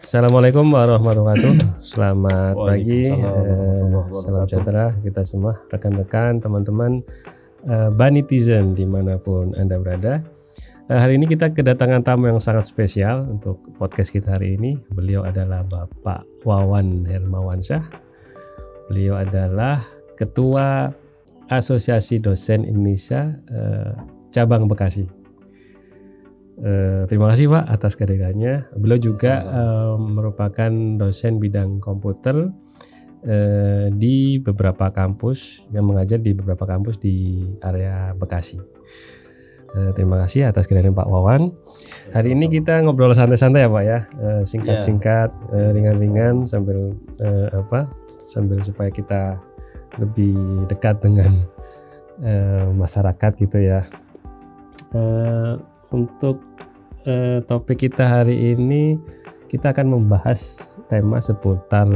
Assalamualaikum warahmatullahi wabarakatuh. Selamat pagi, Waalaikumsalam salam sejahtera kita semua, rekan-rekan, teman-teman, Banitizen dimanapun Anda berada. Hari ini kita kedatangan tamu yang sangat spesial untuk podcast kita hari ini. Beliau adalah Bapak Wawan Hermawansyah. Beliau adalah Ketua Asosiasi Dosen Indonesia Cabang Bekasi. Terima kasih Pak atas kehadirannya. Beliau juga merupakan dosen bidang komputer di beberapa kampus, yang mengajar di beberapa kampus di area Bekasi. Terima kasih atas kehadiran Pak Wawan. Hari ini kita ngobrol santai-santai ya Pak ya, singkat-singkat, ringan-ringan sambil sambil supaya kita lebih dekat dengan masyarakat gitu ya. Untuk topik kita hari ini kita akan membahas tema seputar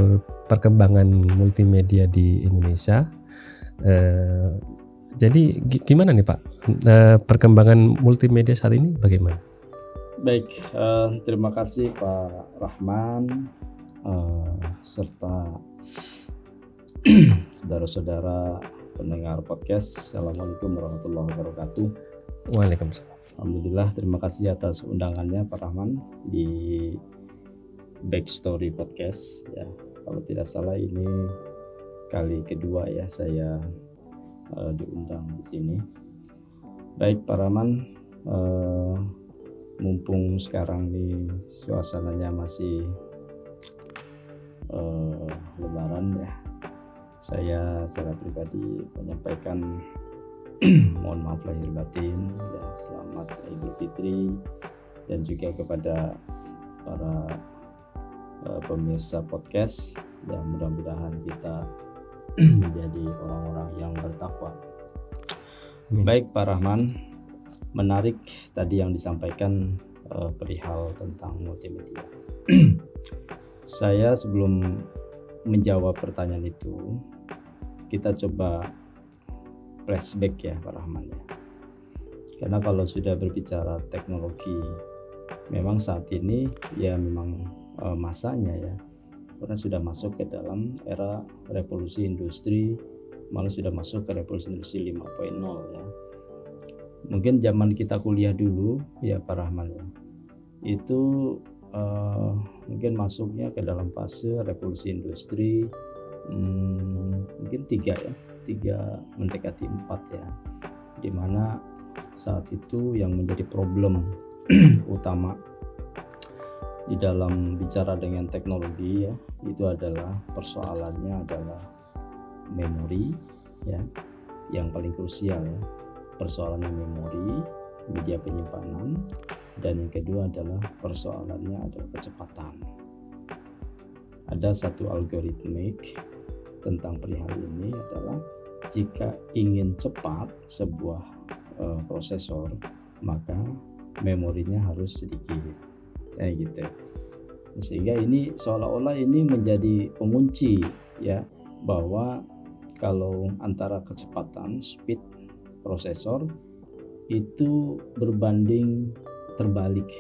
perkembangan multimedia di Indonesia. Jadi gimana nih Pak, perkembangan multimedia saat ini bagaimana? Baik, terima kasih Pak Rahman serta saudara-saudara pendengar podcast. Assalamualaikum warahmatullahi wabarakatuh. Waalaikumsalam. Alhamdulillah, terima kasih atas undangannya Pak Rahman di Backstory Podcast. Ya, kalau tidak salah ini kali kedua ya saya diundang di sini. Baik Pak Rahman, mumpung sekarang nih suasananya masih Lebaran ya, saya secara pribadi menyampaikan mohon maaf lahir batin ya, selamat Idul Fitri, dan juga kepada para pemirsa podcast ya, mudah-mudahan kita menjadi orang-orang yang bertakwa. Baik Pak Rahman, menarik tadi yang disampaikan perihal tentang multimedia. Saya sebelum menjawab pertanyaan itu, kita coba flashback ya Pak Rahman ya. Karena kalau sudah berbicara teknologi, memang saat ini ya memang masanya ya, karena sudah masuk ke dalam era revolusi industri, malah sudah masuk ke revolusi industri 5.0 ya. Mungkin zaman kita kuliah dulu ya Pak Rahman ya, itu mungkin masuknya ke dalam fase revolusi industri mungkin 3 mendekati 4 ya, dimana saat itu yang menjadi problem utama di dalam bicara dengan teknologi ya, itu adalah persoalannya adalah memori ya, yang paling krusial ya, persoalannya memori, media penyimpanan, dan yang kedua adalah persoalannya adalah kecepatan. Ada satu algoritmik tentang perihal ini adalah jika ingin cepat sebuah prosesor, maka memorinya harus sedikit kayak gitu. Sehingga ini seolah-olah ini menjadi pengunci ya, bahwa kalau antara kecepatan speed prosesor itu berbanding terbalik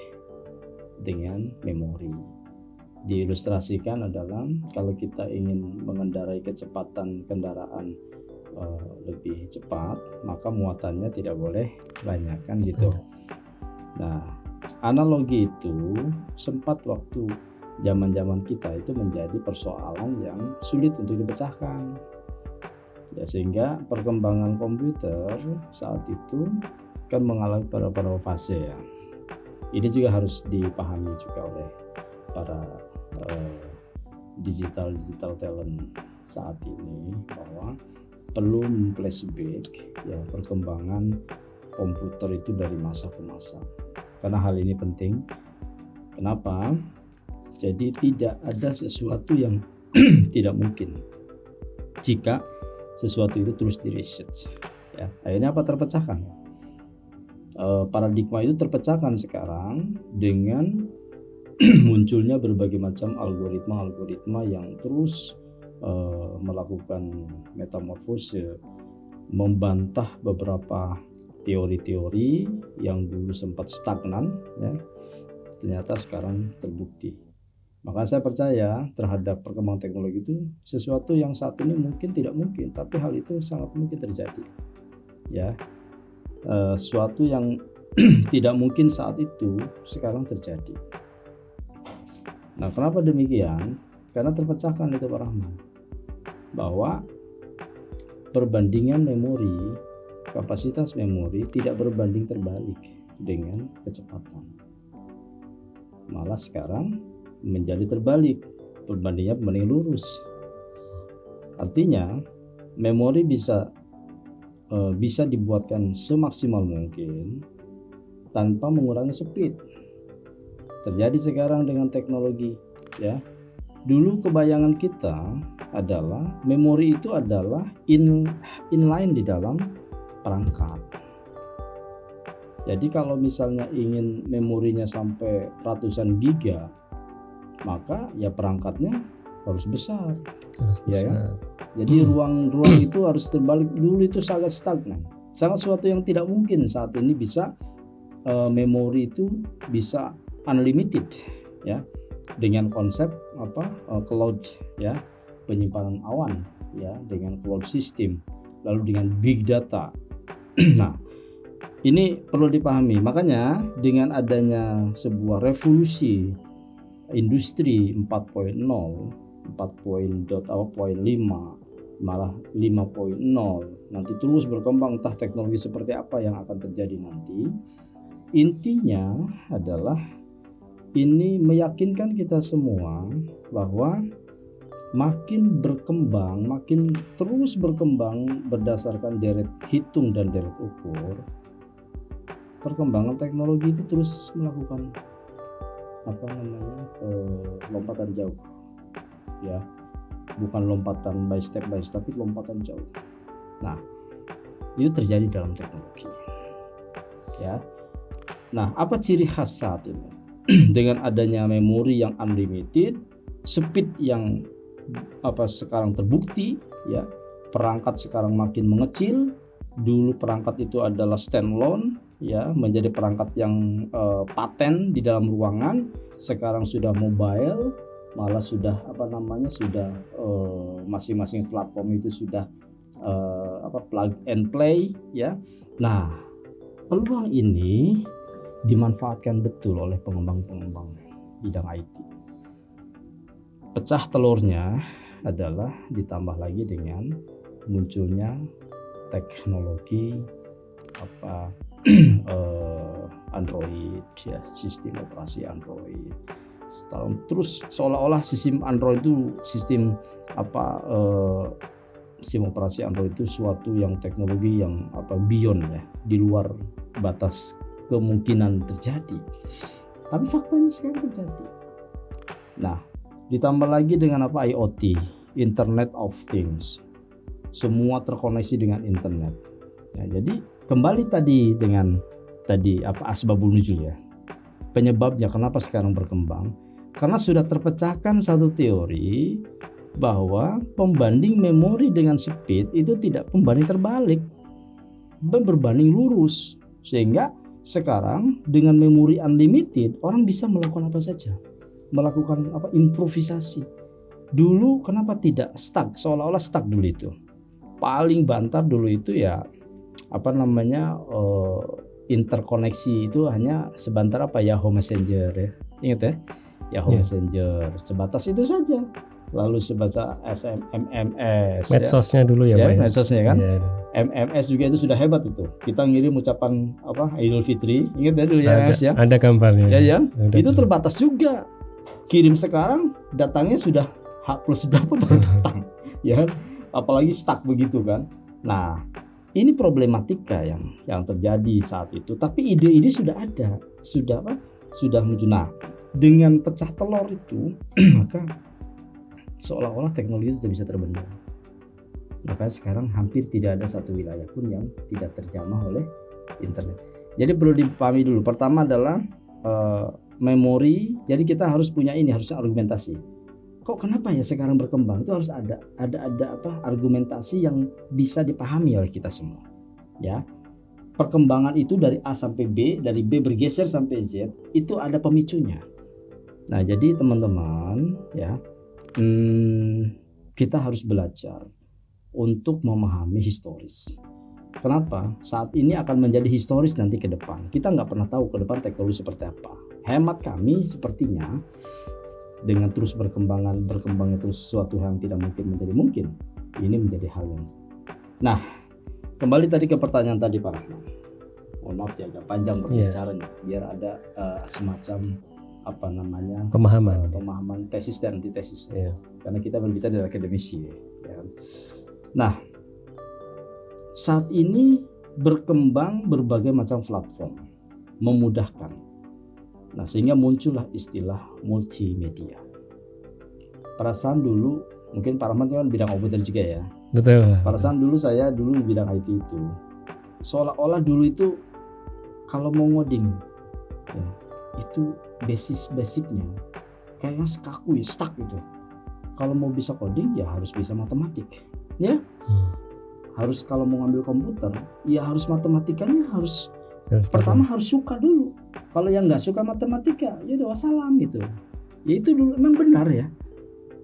dengan memori. Diilustrasikan adalah kalau kita ingin mengendarai kecepatan kendaraan lebih cepat, maka muatannya tidak boleh banyak kan gitu. Nah, analogi itu sempat waktu zaman-zaman kita itu menjadi persoalan yang sulit untuk dipecahkan ya, sehingga perkembangan komputer saat itu kan mengalami beberapa fase ya. Ini juga harus dipahami juga oleh para digital talent saat ini, bahwa perlu flashback ya perkembangan komputer itu dari masa ke masa, karena hal ini penting. Kenapa? Jadi tidak ada sesuatu yang tidak mungkin jika sesuatu itu terus di research ya. Akhirnya apa? Terpecahkan. Paradigma itu terpecahkan sekarang dengan munculnya berbagai macam algoritma yang terus melakukan metamorfose, membantah beberapa teori-teori yang dulu sempat stagnan ya, ternyata sekarang terbukti Maka saya percaya terhadap perkembangan teknologi itu sesuatu yang saat ini mungkin tidak mungkin, tapi hal itu sangat mungkin terjadi. Ya, sesuatu yang tidak mungkin saat itu sekarang terjadi. Nah, kenapa demikian? Karena terpecahkan itu Pak Rahman, bahwa perbandingan memori, kapasitas memori tidak berbanding terbalik dengan kecepatan. Malah sekarang menjadi terbalik, perbandingan lurus. Artinya memori bisa dibuatkan semaksimal mungkin tanpa mengurangi speed. Terjadi sekarang dengan teknologi, ya. Dulu kebayangan kita adalah memori itu adalah inline di dalam perangkat. Jadi kalau misalnya ingin memorinya sampai ratusan giga, maka ya perangkatnya harus besar. Ya kan? Jadi ruang-ruang itu harus terbalik. Dulu itu sangat stagnan, sangat sesuatu yang tidak mungkin. Saat ini bisa memori itu bisa unlimited, ya, dengan konsep cloud, ya, penyimpanan awan, ya, dengan cloud system, lalu dengan big data. Nah, ini perlu dipahami. Makanya dengan adanya sebuah revolusi industri 4.0, 4.5, malah 5.0, nanti terus berkembang, entah teknologi seperti apa yang akan terjadi nanti. Intinya adalah ini meyakinkan kita semua bahwa makin berkembang, makin terus berkembang berdasarkan deret hitung dan deret ukur, perkembangan teknologi itu terus melakukan lompatan jauh, ya, bukan lompatan by step tapi lompatan jauh. Nah, itu terjadi dalam teknologi, ya. Nah, apa ciri khas saat ini? Dengan adanya memori yang unlimited, speed yang sekarang terbukti, ya, perangkat sekarang makin mengecil. Dulu perangkat itu adalah standalone, ya, menjadi perangkat yang paten di dalam ruangan. Sekarang sudah mobile, malah sudah sudah masing-masing platform itu sudah plug and play, ya. Nah, peluang ini dimanfaatkan betul oleh pengembang-pengembang bidang IT. Pecah telurnya adalah ditambah lagi dengan munculnya teknologi Android, ya, sistem operasi Android. Terus seolah-olah sistem Android itu sistem operasi Android itu suatu yang teknologi yang beyond, ya, di luar batas kemungkinan terjadi. Tapi faktanya sekarang terjadi. Nah, ditambah lagi dengan IoT, Internet of Things. Semua terkoneksi dengan internet. Ya, jadi kembali dengan asbabun nuzul, ya. Penyebabnya kenapa sekarang berkembang? Karena sudah terpecahkan satu teori bahwa pembanding memori dengan speed itu tidak pembanding terbalik, berbanding lurus. Sehingga sekarang dengan memori unlimited orang bisa melakukan apa saja, melakukan improvisasi. Dulu kenapa tidak stuck? Seolah-olah stuck dulu itu. Paling bantar dulu itu ya interkoneksi itu hanya sebentar Yahoo Messenger, ya. Ingat ya? Yahoo Messenger sebatas itu saja. Lalu sebatas MMS, medsosnya, ya. Dulu ya, ya, Pak. Medsosnya kan. Ya. MMS juga itu sudah hebat itu. Kita ngirim ucapan Idul Fitri, ingat ya dulu ya, MS, ya. Ada gambarnya. Ya. Itu terbatas juga. Kirim sekarang datangnya sudah H+ berapa baru datang. Ya. Apalagi stuck begitu kan. Nah, ini problematika yang terjadi saat itu. Tapi ide-ide sudah ada, sudah muncul. Nah, dengan pecah telur itu maka seolah-olah teknologi itu tidak bisa terbendung. Maka sekarang hampir tidak ada satu wilayah pun yang tidak terjamah oleh internet. Jadi perlu dipahami dulu. Pertama adalah memori. Jadi kita harus punya harusnya argumentasi. Kok kenapa ya sekarang berkembang? Itu harus ada argumentasi yang bisa dipahami oleh kita semua, ya. Perkembangan itu dari A sampai B, dari B bergeser sampai Z, itu ada pemicunya. Nah, jadi teman-teman ya, kita harus belajar untuk memahami historis. Kenapa? Saat ini akan menjadi historis nanti ke depan. Kita nggak pernah tahu ke depan teknologi seperti apa. Hemat kami sepertinya dengan terus berkembangnya terus sesuatu yang tidak mungkin menjadi mungkin. Ini menjadi hal yang. Nah, kembali tadi ke pertanyaan tadi Pak Rahman. Mohon maaf ya agak panjang berbicaranya, biar ada semacam pemahaman tesis dan antitesis. Karena kita berbicara dari akademisi. Ya. Nah, saat ini berkembang berbagai macam platform, memudahkan. Nah, sehingga muncullah istilah multimedia. Perasaan dulu, mungkin Pak Rahman kan bidang komputer juga ya. Betul. Perasaan dulu saya di bidang IT itu, seolah-olah dulu itu kalau mau ngoding, ya, itu basicnya kayaknya kaku ya, stuck gitu. Kalau mau bisa coding ya harus bisa matematik, ya. Harus kalau mau ngambil komputer ya harus matematikanya harus pertama harus suka dulu. Kalau yang nggak suka matematika ya udah wassalam gitu. Ya itu dulu memang benar ya.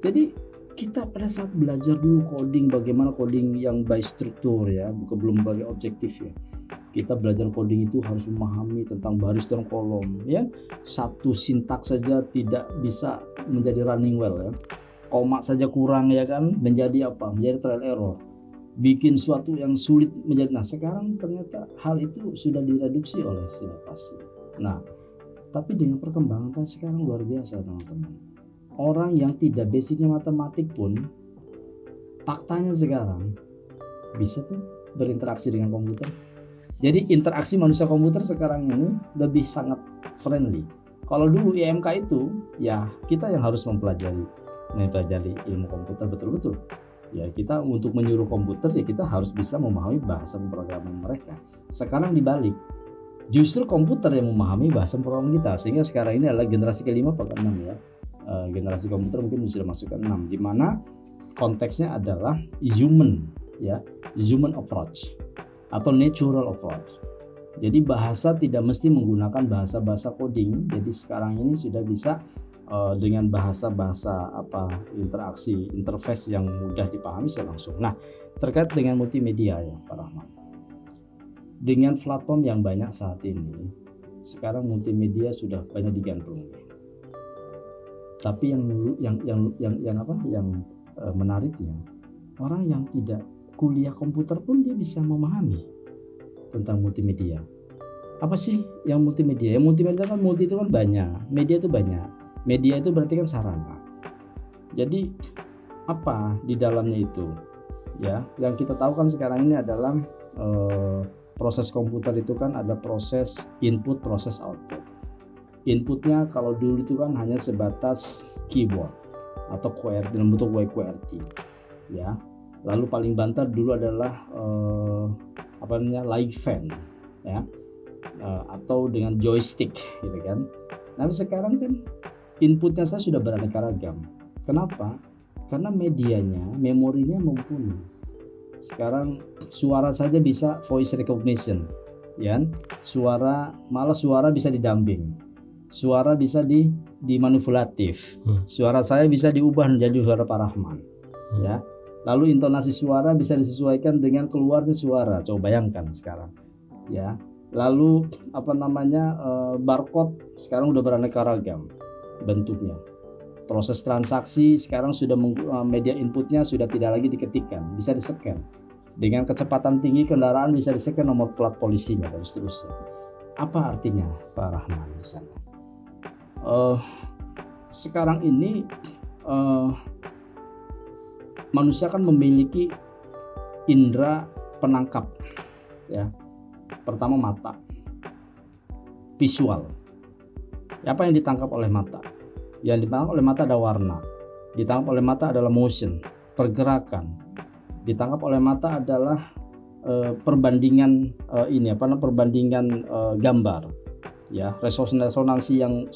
Jadi kita pada saat belajar dulu coding, bagaimana coding yang by struktur ya, bukan belum bagi objektif ya. Kita belajar coding itu harus memahami tentang baris dan kolom ya. Satu sintaks saja tidak bisa menjadi running well ya. Koma saja kurang ya kan, menjadi apa? Menjadi trial error. Bikin suatu yang sulit menjadi. Nah, sekarang ternyata hal itu sudah direduksi oleh inovasi. Nah, tapi dengan perkembangan kan sekarang luar biasa teman-teman. Orang yang tidak basicnya matematik pun faktanya sekarang bisa tuh berinteraksi dengan komputer. Jadi interaksi manusia komputer sekarang ini lebih sangat friendly. Kalau dulu IMK itu ya kita yang harus mempelajari ilmu komputer betul-betul. Ya kita untuk menyuruh komputer ya kita harus bisa memahami bahasa pemrograman mereka. Sekarang dibalik, justru komputer yang memahami bahasa pemrograman kita, sehingga sekarang ini adalah generasi kelima atau ke-6 ya. Generasi komputer mungkin sudah masuk ke 6, di mana konteksnya adalah human approach atau natural approach. Jadi bahasa tidak mesti menggunakan bahasa coding. Jadi sekarang ini sudah bisa dengan bahasa interaksi interface yang mudah dipahami secara langsung. Nah, terkait dengan multimedia ya Pak Rahman, dengan platform yang banyak saat ini, sekarang multimedia sudah banyak digandrungi. Tapi yang menariknya, orang yang tidak kuliah komputer pun dia bisa memahami tentang multimedia. Apa sih yang multimedia? Yang multimedia kan multi itu kan banyak, media itu banyak. Media itu berarti kan sarana. Jadi apa di dalamnya itu? Ya, yang kita tahu kan sekarang ini adalah proses komputer itu kan ada proses input, proses output. Inputnya kalau dulu itu kan hanya sebatas keyboard atau QWERTY dalam bentuk QWERTY. Ya. Lalu paling banter dulu adalah light fan, ya, atau dengan joystick, gitu kan. Nah sekarang kan inputnya saya sudah beraneka ragam. Kenapa? Karena medianya, memorinya mumpuni. Sekarang suara saja bisa voice recognition, ya. Suara bisa didubbing, suara bisa dimanipulatif, suara saya bisa diubah menjadi suara Pak Rahman, ya. Lalu intonasi suara bisa disesuaikan dengan keluarnya suara. Coba bayangkan sekarang, ya. Lalu barcode sekarang udah beraneka ragam bentuknya. Proses transaksi sekarang sudah media inputnya sudah tidak lagi diketikkan, bisa di-scan. Dengan kecepatan tinggi kendaraan bisa di-scan nomor plat polisinya dan seterusnya. Apa artinya Pak Rahman di sana? Sekarang ini manusia kan memiliki indera penangkap, ya. Pertama mata, visual. Apa yang ditangkap oleh mata? Yang ditangkap oleh mata ada warna, ditangkap oleh mata adalah motion, pergerakan, ditangkap oleh mata adalah perbandingan gambar, ya, resonansi yang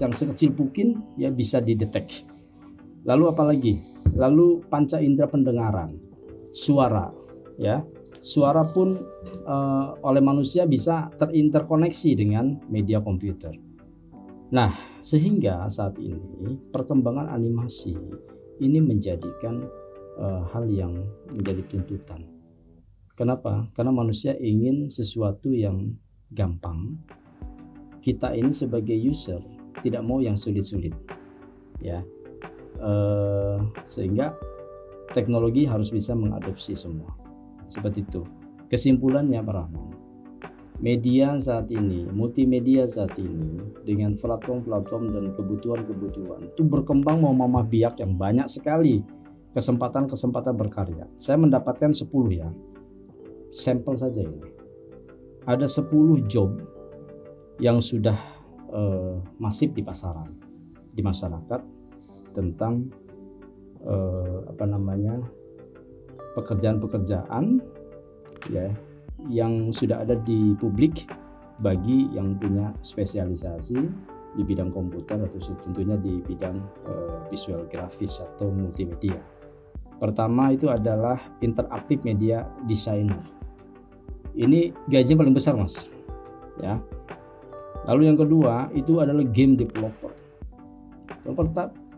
sekecil mungkin ya bisa didetek. Lalu apalagi? Lalu panca indera pendengaran, suara, ya. Suara pun oleh manusia bisa terinterkoneksi dengan media komputer. Nah, sehingga saat ini perkembangan animasi ini menjadikan hal yang menjadi tuntutan. Kenapa? Karena manusia ingin sesuatu yang gampang. Kita ini sebagai user tidak mau yang sulit-sulit, ya. Sehingga teknologi harus bisa mengadopsi semua. Seperti itu. Kesimpulannya, Pak Rahman, media saat ini, multimedia saat ini dengan platform-platform dan kebutuhan-kebutuhan itu berkembang mau mama biak yang banyak sekali kesempatan-kesempatan berkarya. Saya mendapatkan 10 ya. Sampel saja ini. Ada 10 job yang sudah masif di pasaran, di masyarakat tentang pekerjaan-pekerjaan ya yang sudah ada di publik bagi yang punya spesialisasi di bidang komputer atau tentunya di bidang visual grafis atau multimedia. Pertama itu adalah interactive media designer. Ini gajinya paling besar, Mas. Ya. Lalu yang kedua itu adalah game developer.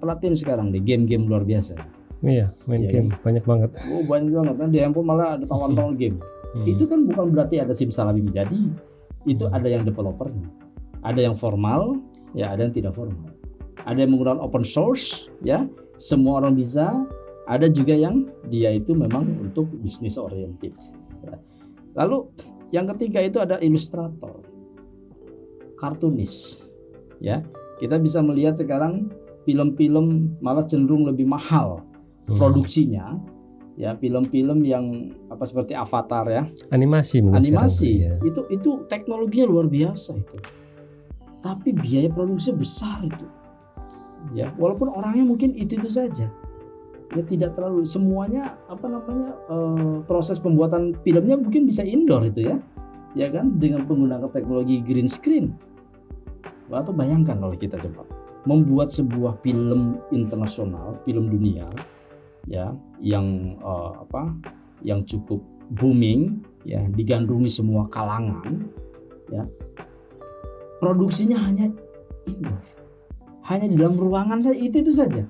Pelatihan sekarang deh game-game luar biasa. Iya, main game banyak banget. Oh, banyak banget kan di handphone malah ada tawan-tawan game. Itu kan bukan berarti ada simsalabim jadi. Itu ada yang developernya. Ada yang formal, ya ada yang tidak formal. Ada yang menggunakan open source, ya. Semua orang bisa. Ada juga yang dia itu memang untuk bisnis oriented. Ya. Lalu yang ketiga itu ada ilustrator, kartunis, ya. Kita bisa melihat sekarang film-film malah cenderung lebih mahal produksinya, ya, film-film yang seperti Avatar ya, animasi ya. Itu teknologinya luar biasa itu, tapi biaya produksi besar itu, ya. Walaupun orangnya mungkin itu saja. Ya tidak terlalu semuanya proses pembuatan filmnya mungkin bisa indoor itu ya kan, dengan menggunakan teknologi green screen. Atau bayangkan kalau kita coba membuat sebuah film internasional, film dunia ya yang yang cukup booming ya, digandrungi semua kalangan ya. Produksinya hanya indoor, hanya di dalam ruangan saja, itu saja.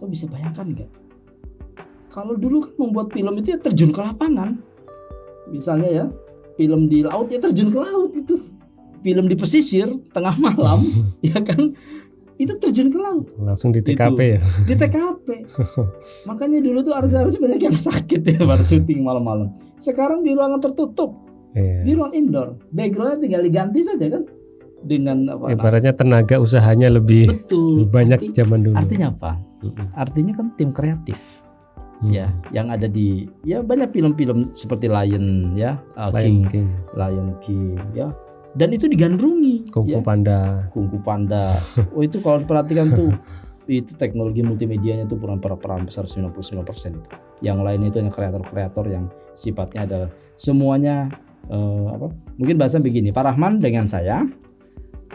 So bisa bayangkan enggak? Kalau dulu kan membuat film itu ya terjun ke lapangan. Misalnya ya, film di laut ya terjun ke laut itu. Film di pesisir tengah malam ya kan, itu terjun ke laut. Langsung di TKP itu, ya. Di TKP. Makanya dulu tuh artis-artis banyak yang sakit ya pada syuting malam-malam. Sekarang di ruangan tertutup. Di ruang indoor. Backgroundnya tinggal diganti saja kan. Dengan ibaratnya tenaga usahanya lebih banyak zaman dulu. Artinya apa? Artinya kan tim kreatif. Ya, yang ada di banyak film-film seperti Lion ya, Lion King ya. Dan itu digandrungi Kung Fu Panda. Oh itu kalau diperhatikan tuh itu teknologi multimedianya itu peran besar 99%. Yang lainnya itu hanya kreator-kreator yang sifatnya adalah semuanya mungkin bahasa begini, Pak Rahman dengan saya,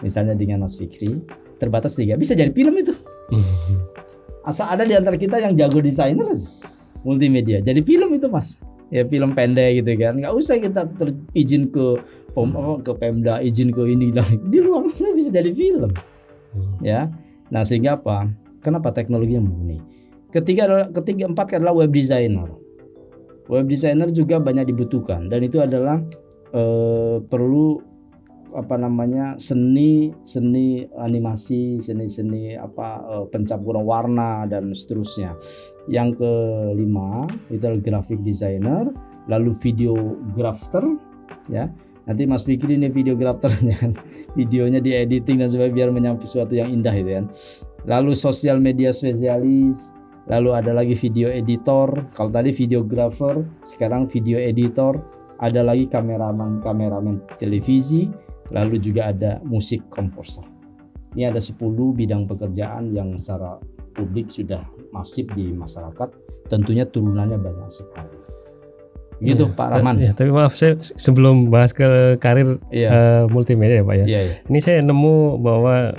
misalnya dengan Mas Fikri, terbatas 3 bisa jadi film itu. Asal ada di antara kita yang jago desainer multimedia, jadi film itu Mas. Ya film pendek gitu kan, nggak usah kita izin ke Pemda, izin ke ini, di ruang saya bisa jadi film. Ya, nah sehingga apa? Kenapa teknologinya mumpuni? Keempat adalah web designer. Web designer juga banyak dibutuhkan dan itu adalah perlu seni animasi, seni pencampuran warna dan seterusnya. Yang kelima itu adalah graphic designer, lalu videographer ya. Nanti Mas Fikri ini videographernya kan, videonya di editing dan sebagainya biar menyampaikan sesuatu yang indah itu kan. Lalu sosial media spesialis, lalu ada lagi video editor. Kalau tadi videographer, sekarang video editor. Ada lagi kameramen televisi, lalu juga ada musik komposer. Ini ada 10 bidang pekerjaan yang secara publik sudah masif di masyarakat. Tentunya turunannya banyak sekali. Gitu Pak Rahman. Ya, tapi maaf saya sebelum bahas ke karir multimedia ya Pak ya. Ini saya nemu bahwa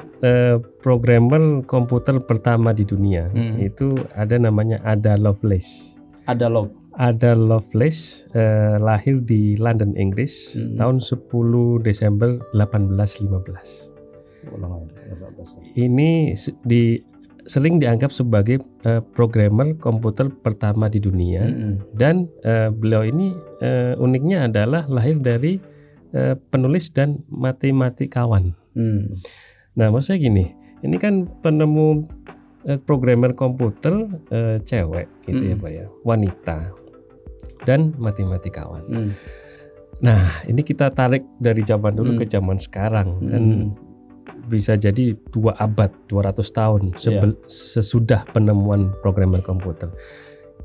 programmer komputer pertama di dunia itu ada namanya Ada Lovelace. Ada Lovelace lahir di London, Inggris tahun 10 Desember 1815. Ulang air besar. Ini sering dianggap sebagai programmer komputer pertama di dunia. Dan beliau ini uniknya adalah lahir dari penulis dan matematikawan. Nah, maksudnya gini, ini kan penemu programmer komputer cewek gitu ya Pak ya, wanita dan matematikawan. Nah, ini kita tarik dari zaman dulu ke zaman sekarang kan bisa jadi 2 abad, 200 tahun sesudah penemuan programmer komputer.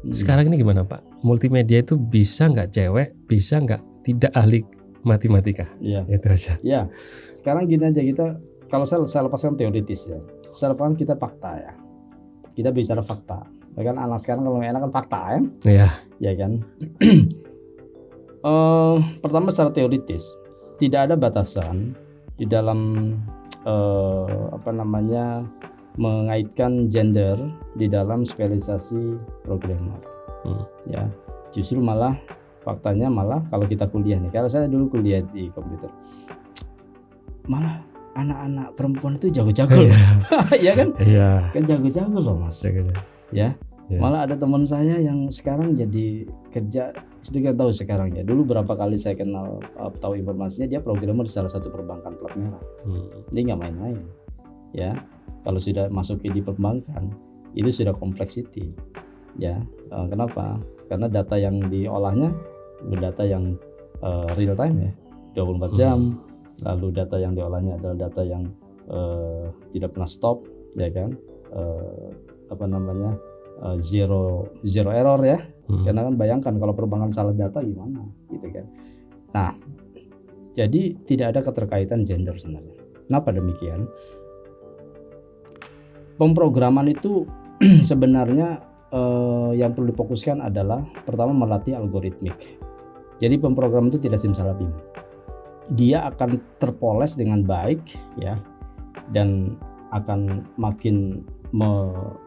Sekarang ini gimana Pak? Multimedia itu bisa nggak cewek, bisa nggak tidak ahli matematika? Itu aja. Ya, sekarang gini aja, kita kalau saya lepaskan teoritis ya, saya lepaskan kita fakta ya. Kita bicara fakta. Ya kan anak sekarang kalau enak kan fakta ya. Iya. Ya kan. Pertama secara teoritis tidak ada batasan di dalam mengaitkan gender di dalam spesialisasi programmer. Ya, justru malah faktanya kalau kita kuliah nih, karena saya dulu kuliah di komputer, malah anak-anak perempuan itu jago-jago loh. Ya kan? Iya. Kan jago-jago loh Mas. Ya. Malah ada teman saya yang sekarang jadi kerja, sudah kan tahu sekarang ya. Dulu berapa kali saya kenal, tahu informasinya, dia programmer di salah satu perbankan plat merah. Dia nggak main-main. Ya. Kalau sudah masuk di perbankan, itu sudah complexity. Ya. Kenapa? Karena data yang diolahnya data yang real time ya, 24 jam. Lalu data yang diolahnya adalah data yang tidak pernah stop, ya kan, zero error ya. Karena kan bayangkan kalau perbankan salah data gimana, gitu kan. Nah, jadi tidak ada keterkaitan gender sebenarnya. Kenapa demikian? Pemrograman itu sebenarnya yang perlu difokuskan adalah pertama melatih algoritmik. Jadi pemrograman itu tidak simsalabim. Dia akan terpoles dengan baik ya, dan akan makin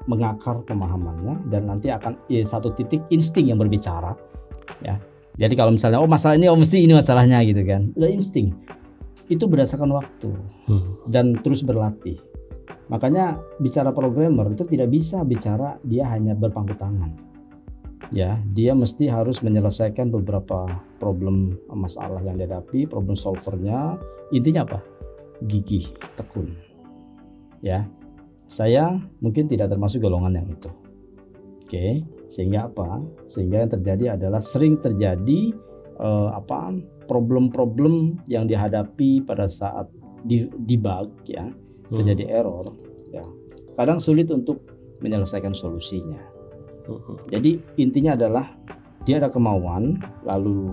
mengakar pemahamannya, dan nanti akan satu titik insting yang berbicara ya. Jadi kalau misalnya masalah ini mesti ini masalahnya gitu kan, udah insting. Itu berdasarkan waktu dan terus berlatih. Makanya bicara programmer itu tidak bisa bicara dia hanya berpangku tangan. Ya, dia mesti harus menyelesaikan beberapa problem masalah yang dihadapi, problem solvernya. Intinya apa? Gigih, tekun. Ya, saya mungkin tidak termasuk golongan yang itu. Oke, sehingga apa? Sehingga yang terjadi adalah sering terjadi problem-problem yang dihadapi pada saat debug ya, terjadi error. Ya, kadang sulit untuk menyelesaikan solusinya. Jadi intinya adalah dia ada kemauan, lalu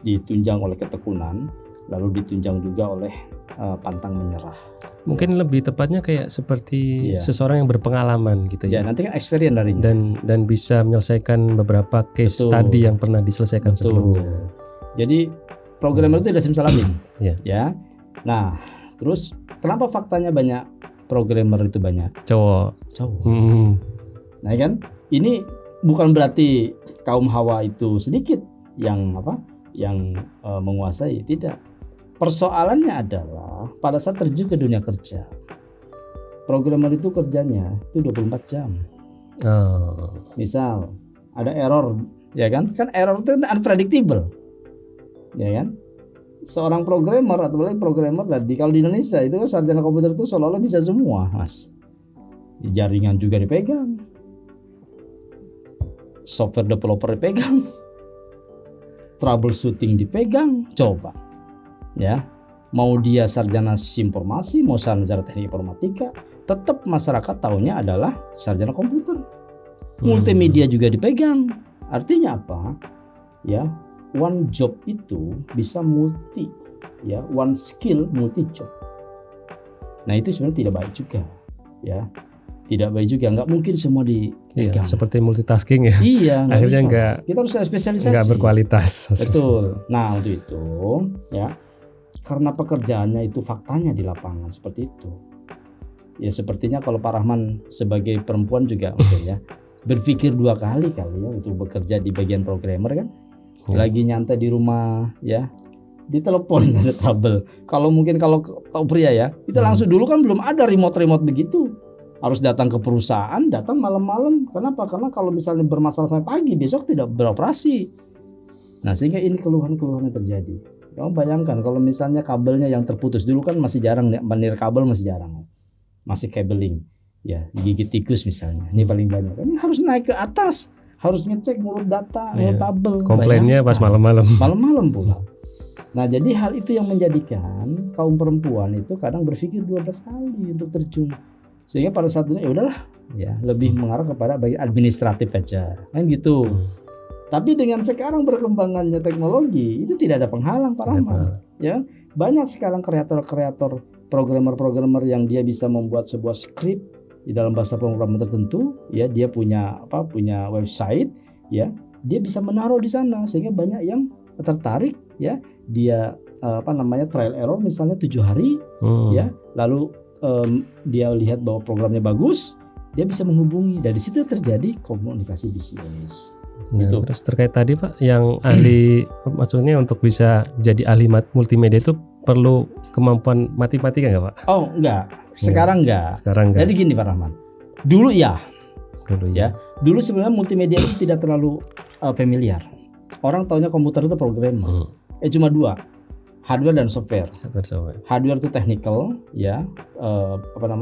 ditunjang oleh ketekunan, lalu ditunjang juga oleh pantang menyerah. Mungkin lebih tepatnya kayak seperti seseorang yang berpengalaman gitu ya. Nanti kan experience darinya. Dan bisa menyelesaikan beberapa case study yang pernah diselesaikan sebelumnya. Jadi programmer itu tidak simsalabim. Ya. Nah, terus kenapa faktanya banyak programmer itu banyak? Cowok. Nah kan, ini bukan berarti kaum Hawa itu sedikit yang menguasai, tidak. Persoalannya adalah pada saat terjun ke dunia kerja, programmer itu kerjanya itu 24 jam. Misal ada error, ya kan? Kan error itu unpredictable, ya kan? Seorang programmer atau programmer kalau di Indonesia itu sarjana komputer itu seolah-olah bisa semua, Mas. Jaringan juga dipegang, software developer dipegang, troubleshooting dipegang. Coba ya, mau dia sarjana informasi, mau sarjana teknik informatika, tetap masyarakat taunya adalah sarjana komputer. Multimedia juga dipegang. Artinya apa? Ya, one job itu bisa multi, ya, one skill multi job. Nah, itu sebenarnya tidak baik juga, ya. Tidak baik juga, nggak mungkin semua dipegang. Seperti multitasking ya. Iya, akhirnya kita harus spesialisasi. Nggak berkualitas. Betul. Nah, untuk itu ya, karena pekerjaannya itu faktanya di lapangan seperti itu. Ya sepertinya kalau Pak Rahman sebagai perempuan juga mungkin ya berpikir 2 kali ya untuk bekerja di bagian programmer kan. Lagi nyantai di rumah ya, ditelepon ada trouble. Kalau pria ya, itu langsung dulu kan belum ada remote begitu. Harus datang ke perusahaan, datang malam-malam. Kenapa? Karena kalau misalnya bermasalah sampai pagi, besok tidak beroperasi. Nah, sehingga ini keluhan-keluhan yang terjadi. Kamu bayangkan kalau misalnya kabelnya yang terputus, dulu kan masih jarang, menir kabel masih jarang. Masih cabling. Ya, gigit tikus misalnya. Ini paling banyak. Ini harus naik ke atas. Harus ngecek ngurut data, ngurut tabel. Komplainnya pas malam-malam. Malam-malam pula. Nah, jadi hal itu yang menjadikan kaum perempuan itu kadang berpikir 12 kali untuk terjun. Sehingga pada saat itu ya udahlah, ya lebih mengarah kepada bagian administratif aja. Kan gitu. Tapi dengan sekarang berkembangannya teknologi, itu tidak ada penghalang Pak Rahman. Ya, banyak sekarang kreator-kreator, programmer-programmer yang dia bisa membuat sebuah script di dalam bahasa pemrograman tertentu, ya dia punya website, ya dia bisa menaruh di sana sehingga banyak yang tertarik, ya dia trial error misalnya 7 hari, ya lalu dia lihat bahwa programnya bagus, dia bisa menghubungi, dari situ terjadi komunikasi bisnis. Nah, terus terkait tadi Pak, yang ahli maksudnya untuk bisa jadi ahli multimedia itu perlu kemampuan matematika nggak Pak? Oh enggak, sekarang enggak. Jadi gini Pak Rahman, dulu ya. Dulu sebenarnya multimedia itu tidak terlalu familiar. Orang taunya komputer itu programmer. Cuma 2, hardware dan software. Hardware itu technical, ya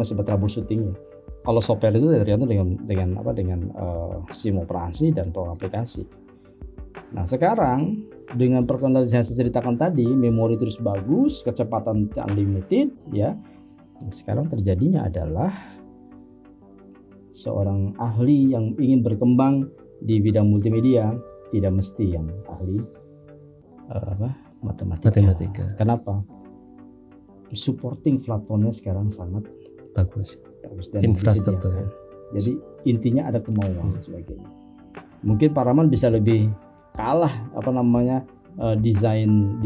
seperti troubleshooting. Kalau software itu tergantung dengan SIM operasi dan program aplikasi. Nah sekarang dengan perkembangan yang saya ceritakan tadi, memori terus bagus, kecepatan unlimited, ya. Sekarang terjadinya adalah seorang ahli yang ingin berkembang di bidang multimedia tidak mesti yang ahli matematika. Kenapa? Supporting platformnya sekarang sangat bagus dan infrastruktur. Jadi intinya ada kemauan sebagainya. Mungkin Pak Rahman bisa lebih kalah desain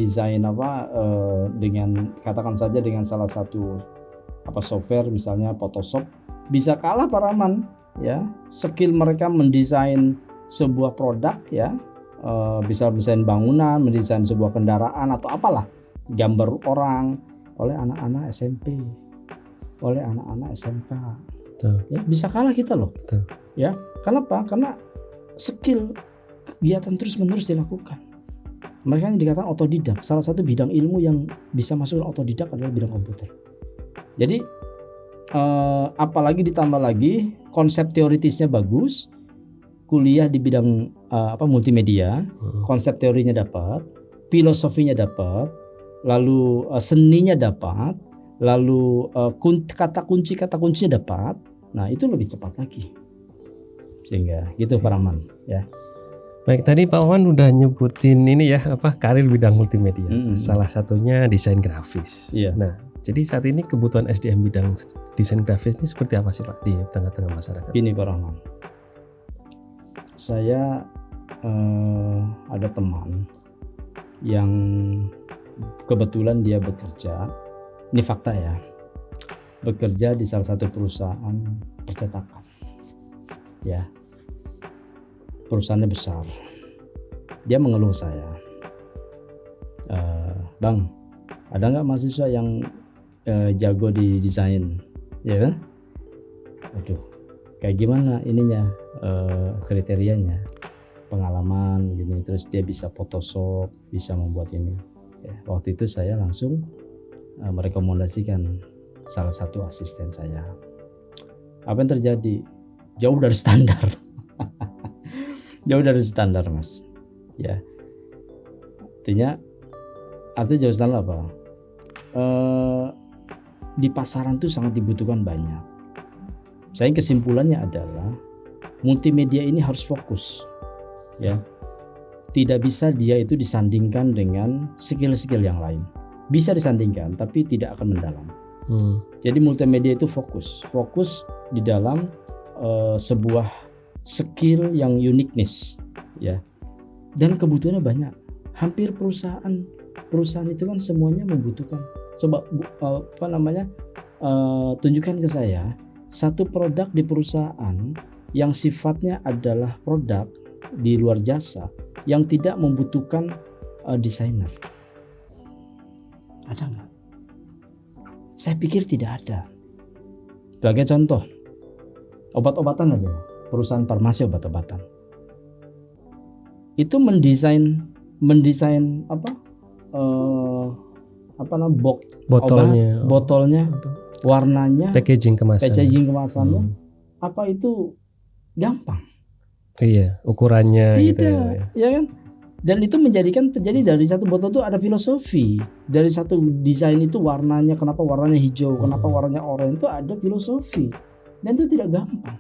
dengan katakan saja dengan salah satu software misalnya Photoshop, bisa kalah Pak Rahman, ya. Skill mereka mendesain sebuah produk, ya, bisa mendesain bangunan, mendesain sebuah kendaraan atau apalah, gambar orang, oleh anak-anak SMP, oleh anak-anak SMK. Betul. Ya, bisa kalah kita loh. Betul. Ya, kenapa? Karena skill kegiatan terus-menerus dilakukan. Mereka yang dikatakan otodidak. Salah satu bidang ilmu yang bisa masuk otodidak adalah bidang komputer. Jadi apalagi ditambah lagi konsep teoritisnya bagus, kuliah di bidang multimedia, konsep teorinya dapat, filosofinya dapat, lalu seninya dapat, lalu kata kuncinya dapat. Nah itu lebih cepat lagi. Sehingga gitu Pak Rahman, ya. Baik, tadi Pak Wawan udah nyebutin ini ya, karir bidang multimedia. Salah satunya desain grafis. Iya. Nah, jadi saat ini kebutuhan SDM bidang desain grafis ini seperti apa sih Pak di tengah-tengah masyarakat? Gini Pak Rahman, saya ada teman yang kebetulan dia bekerja, ini fakta ya, bekerja di salah satu perusahaan percetakan, ya. Perusahaannya besar. Dia mengeluh saya, Bang, ada nggak mahasiswa yang jago di desain, ya kan? Aduh, kayak gimana ininya, kriterianya, pengalaman gini, terus dia bisa Photoshop, bisa membuat ini. Ya, waktu itu saya langsung merekomendasikan salah satu asisten saya. Apa yang terjadi? Jauh dari standar. Jauh dari standar Mas, ya. Artinya jauh standar apa? Di pasaran tuh sangat dibutuhkan banyak. Saya kesimpulannya adalah multimedia ini harus fokus, ya. Tidak bisa dia itu disandingkan dengan skill-skill yang lain. Bisa disandingkan, tapi tidak akan mendalam. Jadi multimedia itu fokus di dalam sebuah skill yang uniqueness, ya, dan kebutuhannya banyak. Hampir perusahaan itu kan semuanya membutuhkan. Coba tunjukkan ke saya satu produk di perusahaan yang sifatnya adalah produk di luar jasa yang tidak membutuhkan desainer. Ada nggak? Saya pikir tidak ada. Sebagai contoh, obat-obatan aja, perusahaan farmasi obat-obatan itu mendesain botolnya, warnanya, packaging kemasannya, apa itu gampang? Iya, ukurannya. Tidak, gitu ya kan? Dan itu menjadikan terjadi dari satu botol itu ada filosofi. Dari satu desain itu warnanya, kenapa warnanya hijau, kenapa warnanya oranye, itu ada filosofi. Dan itu tidak gampang.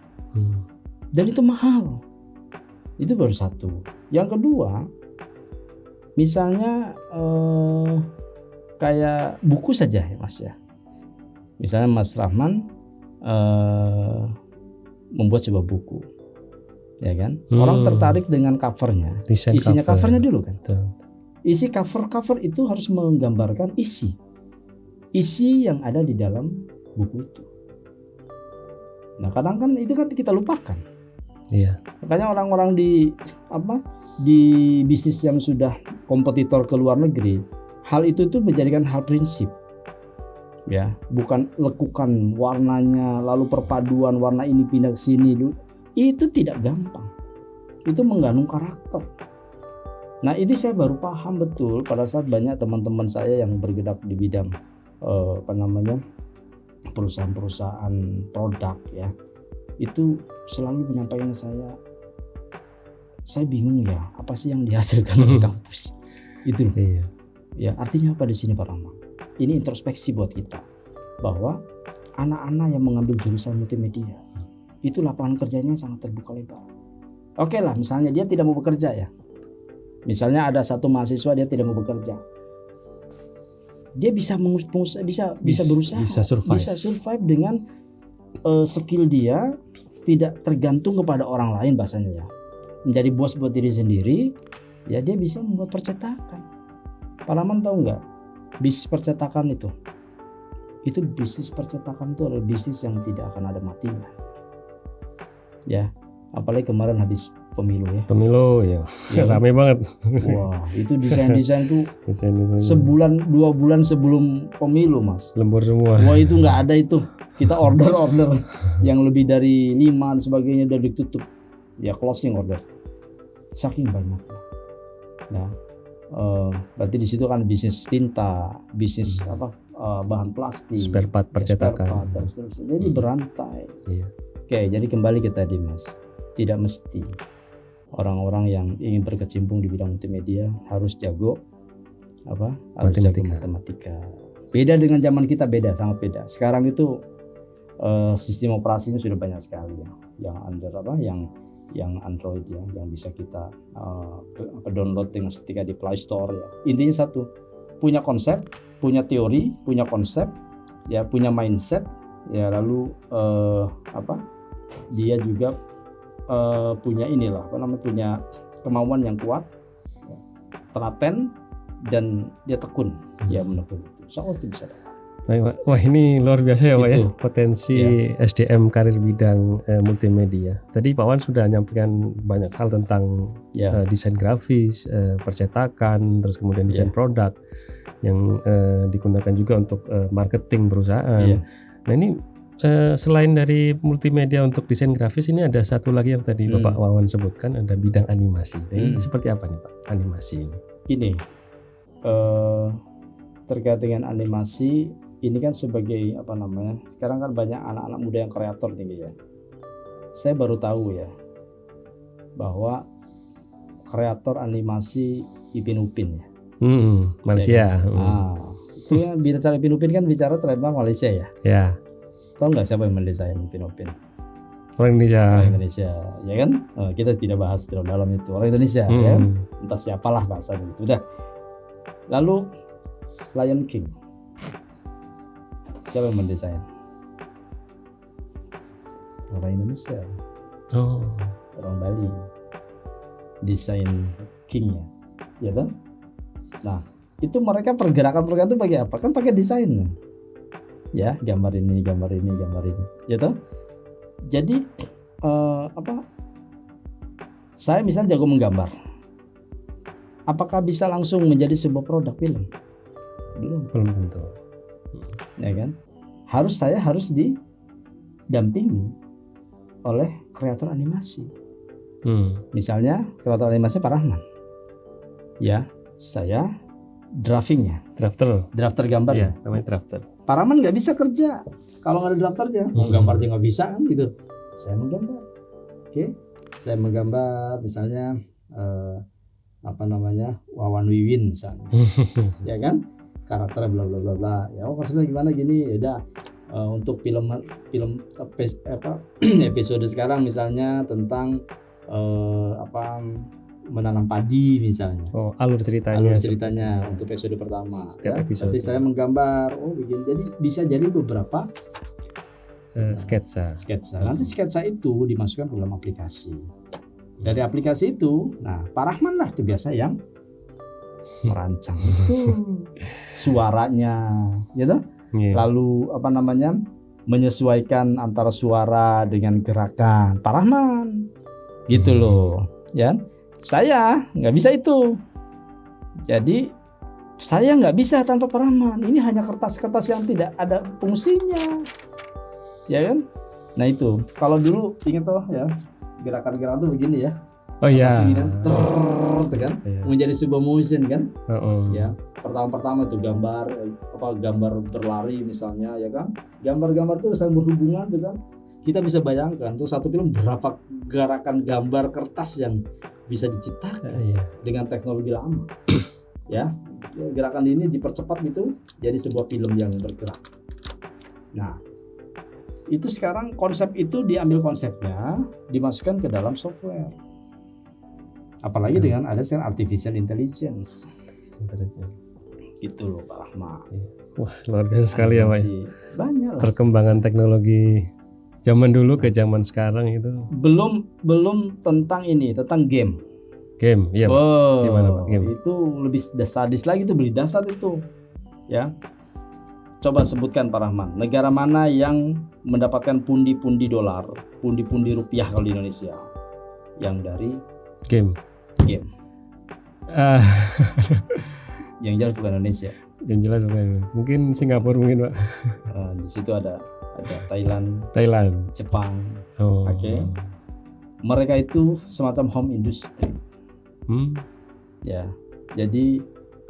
Dan itu mahal. Itu baru satu. Yang kedua, misalnya kayak buku saja ya Mas ya. Misalnya Mas Rahman membuat sebuah buku, ya kan? Orang tertarik dengan covernya, isinya covernya dulu kan. Isi cover itu harus menggambarkan isi yang ada di dalam buku itu. Nah kadang kan itu kan kita lupakan. Iya. Makanya orang-orang di bisnis yang sudah kompetitor ke luar negeri, hal itu tuh menjadikan hal prinsip. Ya, bukan lekukan warnanya lalu perpaduan warna ini pindah ke sini. Itu tidak gampang. Itu mengandung karakter. Nah, itu saya baru paham betul pada saat banyak teman-teman saya yang bergerak di bidang perusahaan-perusahaan produk ya. Itu selalu menyampaikan saya bingung ya, apa sih yang dihasilkan di kampus itu. Iya. Ya artinya apa di sini Pak Rahman? Ini introspeksi buat kita bahwa anak-anak yang mengambil jurusan multimedia itu lapangan kerjanya sangat terbuka lebar. Oke lah, misalnya dia tidak mau bekerja ya, misalnya ada satu mahasiswa dia tidak mau bekerja, dia bisa berusaha, bisa survive dengan skill dia, tidak tergantung kepada orang lain bahasanya ya, menjadi bos buat diri sendiri ya. Dia bisa membuat percetakan. Pak Rahman tahu nggak, bisnis percetakan itu bisnis percetakan itu adalah bisnis yang tidak akan ada matinya ya. Apalagi kemarin habis pemilu ya, rame banget. Wah itu desain tuh sebulan 2 bulan sebelum pemilu Mas, lembur semua. Wah itu nggak ada itu, kita order yang lebih dari 5 dan sebagainya udah ditutup ya, closing order saking banyak ya. Berarti di situ kan bisnis tinta, bisnis bahan plastik, spare part percetakan, dan seterusnya. Jadi berantai. Iya. Oke, jadi kembali ke tadi Mas, tidak mesti orang-orang yang ingin berkecimpung di bidang multimedia harus jago matematika. Beda dengan zaman kita, sangat beda. Sekarang itu sistem operasinya sudah banyak sekali ya, yang Android ya, yang bisa kita download dengan ketika di Play Store ya. Intinya satu, punya konsep, punya teori, punya konsep ya, punya mindset ya, lalu dia juga punya punya kemauan yang kuat, telaten, dan dia tekun ya menekun itu. Insya Allah itu bisa dapat. Baik Pak, wah ini luar biasa ya Pak ya, potensi SDM karir bidang multimedia. Tadi Pak Wan sudah menyampaikan banyak hal tentang desain grafis, percetakan, terus kemudian desain produk yang digunakan juga untuk marketing perusahaan. Nah ini selain dari multimedia untuk desain grafis, ini ada satu lagi yang tadi Bapak Wawan sebutkan, ada bidang animasi. Nah, ini seperti apa nih Pak animasi ini? Ini terkait dengan animasi ini kan sebagai sekarang kan banyak anak-anak muda yang kreator tinggi ya. Saya baru tahu ya bahwa kreator animasi Ipin Upin ya. Malaysia. Itu ya, bicara Ipin Upin kan bicara trademark Malaysia ya. Ya. Tahu nggak siapa yang mendesain Ipin Upin? Orang Indonesia, ya kan? Kita tidak bahas terlalu dalam itu, orang Indonesia, ya kan? Entah siapalah bahasanya itu. Udah. Lalu Lion King, siapa yang mendesain? Orang Indonesia. Orang Bali. Desain King-nya, ya kan? Nah, itu mereka pergerakan itu pakai apa? Kan pakai desain. Ya, gambar ini, ya toh? Jadi saya misalnya jago menggambar, apakah bisa langsung menjadi sebuah produk film? Belum. Belum tentu. Ya kan? Saya harus didampingi oleh kreator animasi. Misalnya kreator animasi Pak Rahman. Ya, saya drafter gambar ya. Namanya drafter. Pak Rahman nggak bisa kerja kalau nggak ada drafternya. Mau gambar dia nggak bisa kan gitu. Saya menggambar. Oke. Saya menggambar misalnya Wawan Wiwin misalnya. Ya kan? Karakternya bla bla bla bla. Ya maksudnya gimana gini, ya udah untuk film episode sekarang misalnya tentang menanam padi misalnya. Alur ceritanya untuk episode pertama. Setiap episode. Tapi saya menggambar, begini. Jadi bisa jadi beberapa sketsa. Nanti sketsa itu dimasukkan ke dalam aplikasi. Dari aplikasi itu, nah Pak Rahman lah tuh biasa yang merancang itu suaranya, gitu. Lalu menyesuaikan antara suara dengan gerakan Pak Rahman, gitu loh, ya. Saya nggak bisa itu. Jadi saya nggak bisa tanpa Pak Rahman. Ini hanya kertas-kertas yang tidak ada fungsinya, ya kan? Nah itu kalau dulu ingat toh ya, gerakan-gerakan tuh begini ya. Oh iya. Kan? Menjadi sebuah motion kan? Ya. Pertama itu gambar berlari misalnya ya kan? Gambar-gambar tuh saling berhubungan tuh kan? Kita bisa bayangkan tuh satu film berapa gerakan gambar kertas yang bisa diciptakan dengan teknologi lama. Ya. Gerakan ini dipercepat gitu jadi sebuah film yang bergerak. Nah, itu sekarang konsep itu diambil konsepnya dimasukkan ke dalam software. Apalagi dengan ada artificial intelligence. Itu loh Pak Rahman. Wah, luar biasa sekali ya Pak. Banyak lah. Perkembangan teknologi zaman dulu ke zaman sekarang itu. Belum tentang game. Game, iya. Gimana Pak? Game. Itu lebih sadis lagi tuh, beli dasar itu. Ya. Coba sebutkan Pak Rahman, negara mana yang mendapatkan pundi-pundi dolar, pundi-pundi rupiah kalau di Indonesia? Yang dari game. Yang jelas bukan Indonesia. Yang jelas bukan. Mungkin Singapura mungkin Pak. Di situ ada Thailand, Jepang. Oke. Mereka itu semacam home industry. Ya. Jadi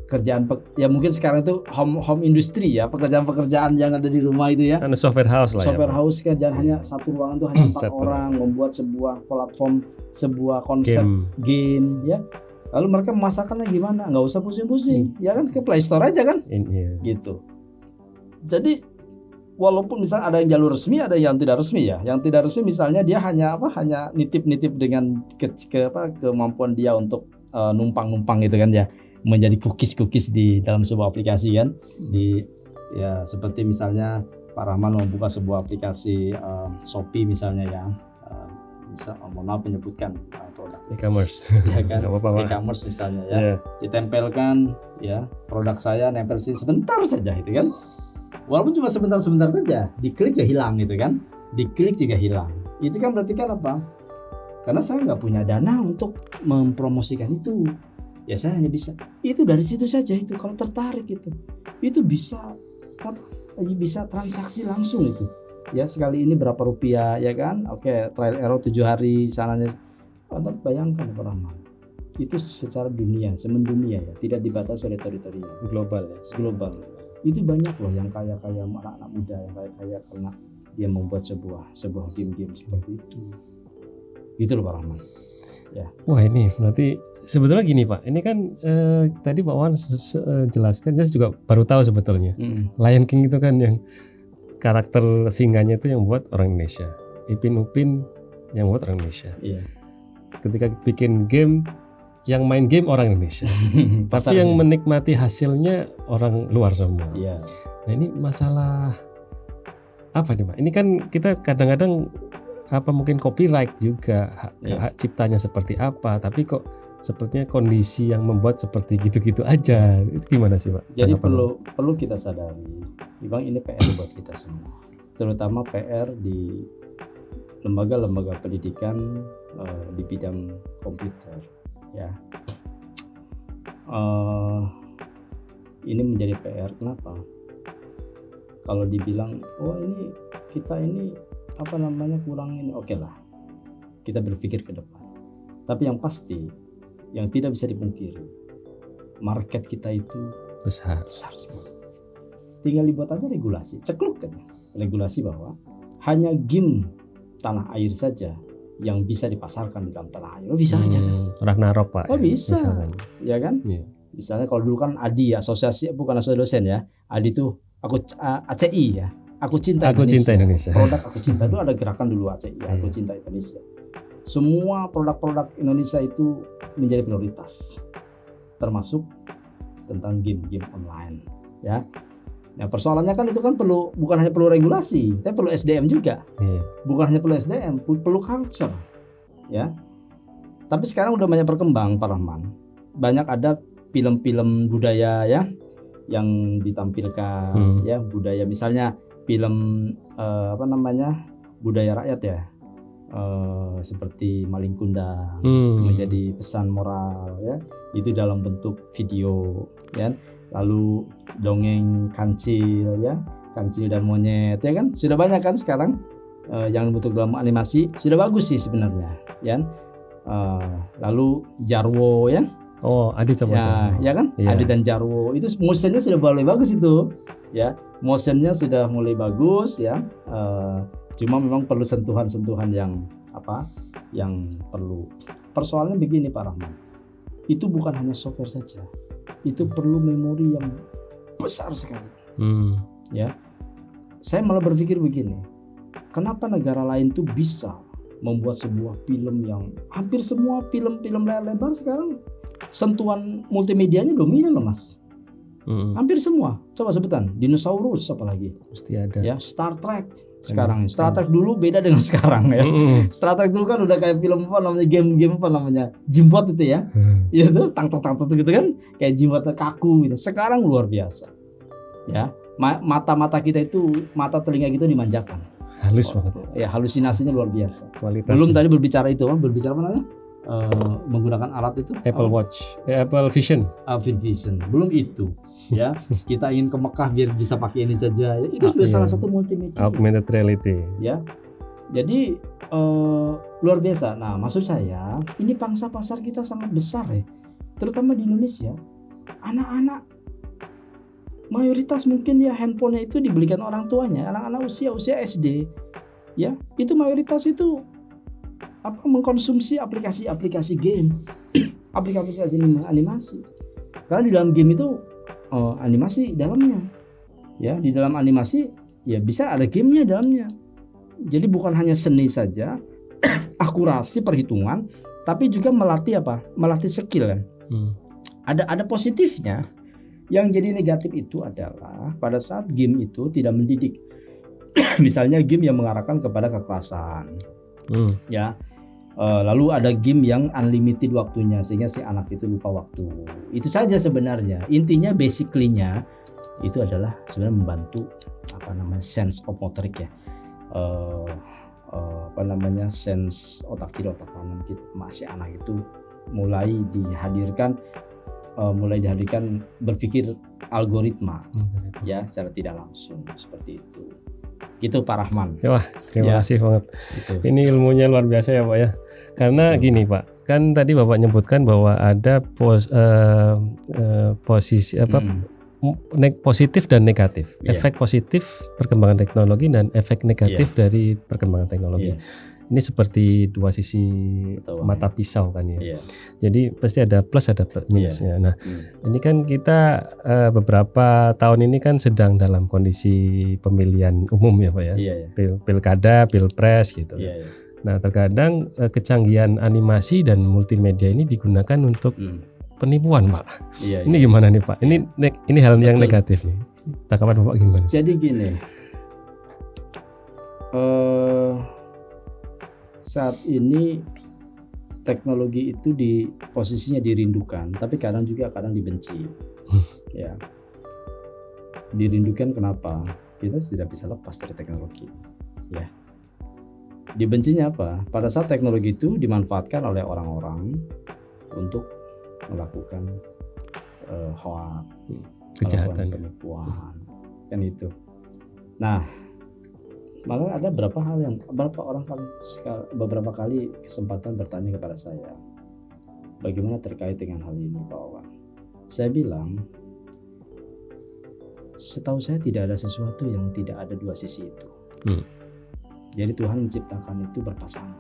kerjaan ya mungkin sekarang itu home industry ya, pekerjaan yang ada di rumah itu ya. Karena software house lah. Software house kerjaan hanya satu ruangan itu hanya 4 orang membuat sebuah platform, sebuah konsep game ya. Lalu mereka memasarkannya gimana? Nggak usah pusing-pusing, ya kan, ke Play Store aja kan, gitu. Jadi walaupun misalnya ada yang jalur resmi, ada yang tidak resmi ya. Yang tidak resmi misalnya dia hanya nitip-nitip dengan kemampuan dia untuk numpang-numpang gitu kan ya, menjadi cookies di dalam sebuah aplikasi kan. Seperti misalnya Pak Rahman membuka sebuah aplikasi Shopee misalnya ya. Mohon maaf menyebutkan produk e-commerce ya kan, e-commerce misalnya ya, ditempelkan ya produk saya, nempel sini sebentar saja itu kan, walaupun cuma sebentar saja, diklik ya hilang gitu kan, diklik juga hilang. Itu kan berarti kan apa? Karena saya nggak punya dana untuk mempromosikan itu, ya saya hanya bisa itu dari situ saja. Itu kalau tertarik itu bisa transaksi langsung itu. Ya sekali ini berapa rupiah ya kan? Oke, trial error 7 hari sananya. Bayangkan Pak Rahman. Itu secara dunia, semendunia ya, tidak dibatasi oleh teritorial, global ya, global. Itu banyak loh yang kaya-kaya, anak-anak muda yang kaya-kaya karena dia membuat sebuah game-game seperti itu. Gitu loh Pak Rahman. Ya. Wah, ini berarti sebetulnya gini Pak. Ini kan tadi Pak Wan jelaskan, saya juga baru tahu sebetulnya. Lion King itu kan yang karakter singanya itu yang buat orang Indonesia, Ipin Upin yang buat orang Indonesia. Iya. Ketika bikin game, yang main game orang Indonesia, tapi yang menikmati hasilnya orang luar semua. Iya. Nah ini masalah apa nih Pak? Ini kan kita kadang-kadang mungkin copyright juga hak ciptanya seperti apa, tapi kok sepertinya kondisi yang membuat seperti gitu-gitu aja. Itu gimana sih Pak? Jadi perlu kita sadari, memang ini PR buat kita semua, terutama PR di lembaga-lembaga pendidikan di bidang komputer ya. ini menjadi PR. Kenapa? Kalau dibilang, oh ini kita ini apa namanya kurang ini, oke lah, kita berpikir ke depan. Tapi yang pasti, yang tidak bisa dipungkiri, market kita itu Besar. sekali. Tinggal dibuat aja regulasi, cekluk kan, regulasi bahwa hanya game tanah air saja yang bisa dipasarkan di dalam tanah air. Oh, bisa aja kan? Ragnarok Pak. Oh ya, bisa, misalkan. ya kan? Iya. Misalnya kalau dulu kan ADI, asosiasi bukan asosiasi dosen ya, ADI itu aku ACI ya, aku cinta Aku Indonesia. cinta Indonesia. Produk aku cinta dulu ada gerakan dulu ACI, aku Iya. cinta Indonesia. Semua produk-produk Indonesia itu menjadi prioritas, termasuk tentang game-game online, ya. Nah persoalannya kan itu kan bukan hanya perlu regulasi, tapi perlu SDM juga. Iya. Bukan hanya perlu SDM, perlu culture, ya. Tapi sekarang udah banyak berkembang Pak Rahman. Banyak ada film-film budaya ya yang ditampilkan, ya budaya, misalnya film apa namanya budaya rakyat ya, seperti Maling Kundang menjadi pesan moral ya, itu dalam bentuk video, ya. Lalu dongeng Kancil ya, Kancil dan Monyet ya kan, sudah banyak kan sekarang yang bentuk dalam animasi, sudah bagus sih sebenarnya ya. Lalu Jarwo ya, Oh, Adit sama Jarwo. ya kan, Iya. Adit dan Jarwo itu motionnya sudah mulai bagus itu ya, motionnya sudah mulai bagus ya. Cuma memang perlu sentuhan-sentuhan yang apa, yang perlu. Persoalannya begini Pak Rahman, itu bukan hanya software saja, itu perlu memori yang besar sekali. Ya, saya malah berpikir begini, kenapa negara lain tuh bisa membuat sebuah film yang hampir semua film-film layar lebar sekarang sentuhan multimedianya dominan loh Mas. Hampir semua. Coba sebutan, dinosaurus apalagi. Mesti ada. Ya, Star Trek sekarang. Star Trek dulu beda dengan sekarang ya. Star Trek dulu kan udah kayak film apa namanya, game-game apa namanya, Jimbot itu ya. Itu tang gitu kan, kayak Jimbot kaku gitu. Sekarang luar biasa. Ya, mata-mata kita itu, mata telinga kita dimanjakan. Halus banget. Ya, halusinasinya luar biasa. Kualitas. Belum tadi berbicara itu, berbicara apa namanya? Menggunakan alat itu Apple Watch, Apple Vision. Vision. Belum itu ya. Kita ingin ke Mekah biar bisa pakai ini saja. Itu sudah salah satu multimedia. Augmented reality. Ya. Jadi luar biasa. Nah, maksud saya ini pangsa pasar kita sangat besar ya. Terutama di Indonesia. Anak-anak mayoritas mungkin ya handphonenya itu dibelikan orang tuanya. Anak-anak usia SD. Ya, itu mayoritas itu mengkonsumsi aplikasi game, aplikasi animasi. Karena di dalam game itu animasi dalamnya, ya di dalam animasi ya bisa ada gamenya dalamnya. Jadi bukan hanya seni saja, akurasi perhitungan, tapi juga melatih melatih skill kan. Ada positifnya. Yang jadi negatif itu adalah pada saat game itu tidak mendidik. Misalnya game yang mengarahkan kepada kekerasan, ya. Lalu ada game yang unlimited waktunya sehingga si anak itu lupa waktu. Itu saja sebenarnya. Intinya basically-nya itu adalah sebenarnya membantu sense of motorik ya. Sense otak kiri otak kanan kita, masih anak itu mulai dihadirkan berpikir algoritma ya secara tidak langsung seperti itu. Gitu Pak Rahman. Wah, terima kasih banget. Gitu. Ini ilmunya luar biasa ya Pak ya. Karena gini Pak, kan tadi Bapak nyebutkan bahwa ada posisi positif dan negatif. Efek positif perkembangan teknologi dan efek negatif dari perkembangan teknologi. Ini seperti dua sisi mata pisau kan ya. Jadi pasti ada plus ada minusnya. Nah, ini kan kita beberapa tahun ini kan sedang dalam kondisi pemilihan umum ya Pak ya. Pilkada, pilpres gitu. Nah, terkadang kecanggihan animasi dan multimedia ini digunakan untuk penipuan Pak. Ini gimana nih Pak? Ini hal yang negatif nih. Tanggapan Bapak gimana? Jadi gini. Saat ini teknologi itu posisinya dirindukan, tapi kadang dibenci. Ya. Dirindukan kenapa? Kita tidak bisa lepas dari teknologi. Ya. Dibencinya apa? Pada saat teknologi itu dimanfaatkan oleh orang-orang untuk melakukan hoax, Kejahatan. penipuan, kan itu. Nah, maka ada beberapa kali kesempatan bertanya kepada saya, bagaimana terkait dengan hal ini, Pak Wawan? Saya bilang, setahu saya tidak ada sesuatu yang tidak ada dua sisi itu. Jadi Tuhan menciptakan itu berpasangan,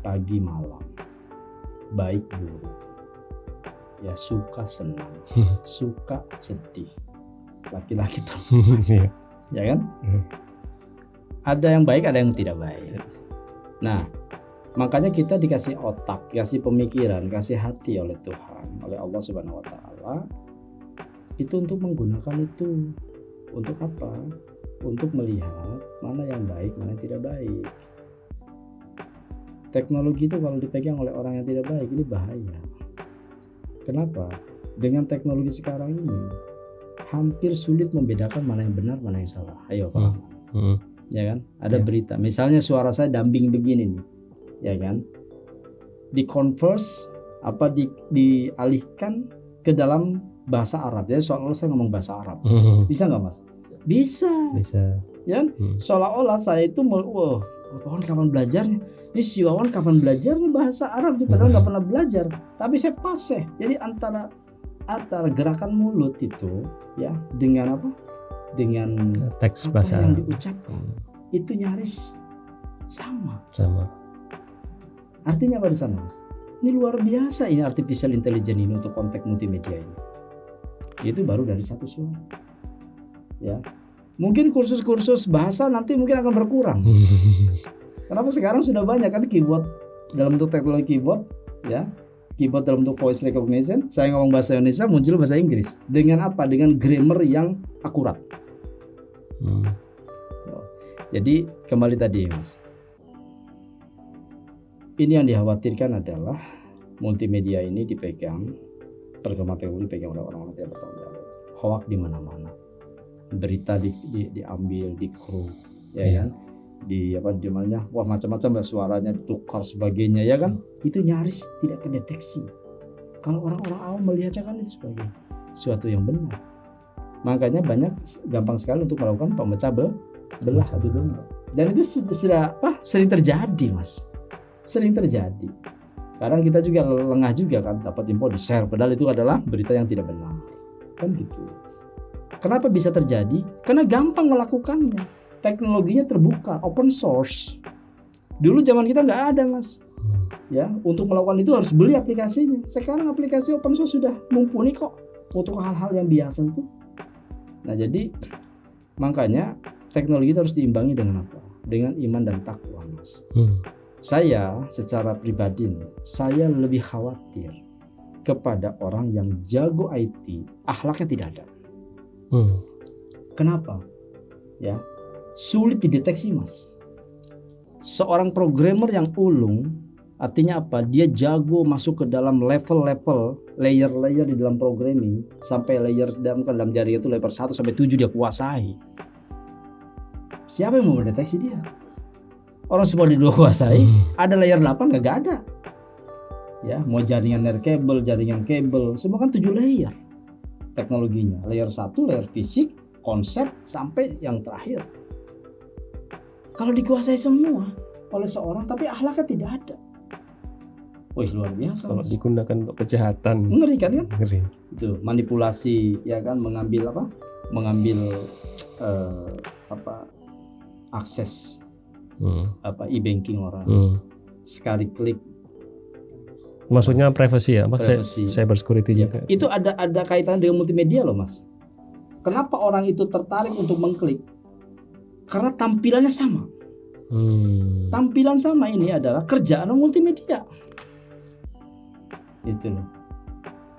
pagi malam, baik buruk, ya suka senang, suka sedih, laki-laki perempuan, ya kan? Ada yang baik, ada yang tidak baik. Nah, makanya kita dikasih otak, kasih pemikiran, kasih hati oleh Tuhan, oleh Allah Subhanahu Wa Taala, itu untuk menggunakan itu untuk apa? Untuk melihat mana yang baik, mana yang tidak baik. Teknologi itu kalau dipegang oleh orang yang tidak baik ini bahaya. Kenapa? Dengan teknologi sekarang ini hampir sulit membedakan mana yang benar, mana yang salah. Ayo Pak. Ya kan? Ada berita. Misalnya suara saya dubbing begini nih. Ya kan? Di-converse dialihkan ke dalam bahasa Arab. Jadi seolah-olah saya ngomong bahasa Arab. Bisa nggak Mas? Bisa. Ya kan? Seolah-olah saya itu Wawan kapan belajarnya? Ini si Wawan kapan belajarnya bahasa Arab? Padahal nggak pernah belajar. Tapi saya fasih. Jadi antara gerakan mulut itu ya dengan apa? Dengan teks apa bahasa yang diucapkan itu nyaris sama. Artinya apa di sana, Mas? Ini luar biasa ini artificial intelligence ini untuk konteks multimedia ini. Itu baru dari satu suara. Ya. Mungkin kursus-kursus bahasa nanti mungkin akan berkurang. Kenapa sekarang sudah banyak kan keyboard dalam bentuk teknologi keyboard, ya. Keyboard dalam bentuk voice recognition. Saya ngomong bahasa Indonesia muncul bahasa Inggris. Dengan apa? Dengan grammar yang akurat. Jadi kembali tadi, Mas. Ini yang dikhawatirkan adalah multimedia ini perkembangan teknologi dipegang oleh orang-orang tidak bertanggung jawab. Hoax di mana-mana. Berita diambil, di-crew, ya kan? Wah macam-macam lah suaranya ditukar sebagainya, ya kan? Itu nyaris tidak terdeteksi. Kalau orang-orang awam melihatnya kan itu sebagai sesuatu yang benar. Makanya gampang sekali untuk melakukan pemecah belah satu domba. Dan itu sudah sering terjadi, Mas. Sering terjadi. Kadang kita juga lengah juga kan dapat info di-share padahal itu adalah berita yang tidak benar. Kan gitu. Kenapa bisa terjadi? Karena gampang melakukannya. Teknologinya terbuka, open source. Dulu zaman kita nggak ada, Mas. Ya, untuk melakukan itu harus beli aplikasinya. Sekarang aplikasi open source sudah mumpuni kok untuk hal-hal yang biasa itu. Nah, jadi makanya teknologi itu harus diimbangi dengan apa? Dengan iman dan takwa, Mas. Saya secara pribadi saya lebih khawatir kepada orang yang jago IT, akhlaknya tidak ada. Kenapa? Ya, sulit dideteksi, Mas. Seorang programmer yang ulung, artinya apa? Dia jago masuk ke dalam level-level, layer-layer di dalam programming, sampai layer dalam jaringan itu level 1 sampai 7 dia kuasai. Siapa yang mau mendeteksi dia? Orang semua dia kuasai. Ada layer 8 nggak ada. Ya, mau jaringan kabel, jaringan kabel, semua kan 7 layer teknologinya. Layer 1, layer fisik, konsep, sampai yang terakhir. Kalau dikuasai semua oleh seorang, tapi akhlaknya tidak ada. Wih, luar biasa. Kalau digunakan untuk kejahatan, ngeri kan? Ngeri. Itu manipulasi, ya kan, mengambil akses e-banking orang. Sekali klik. Maksudnya privacy ya, privacy. Cyber security ya. juga. Itu ada kaitan dengan multimedia loh, Mas. Kenapa orang itu tertarik untuk mengklik? Karena tampilannya sama. Tampilan sama ini adalah kerjaan multimedia. Itu loh.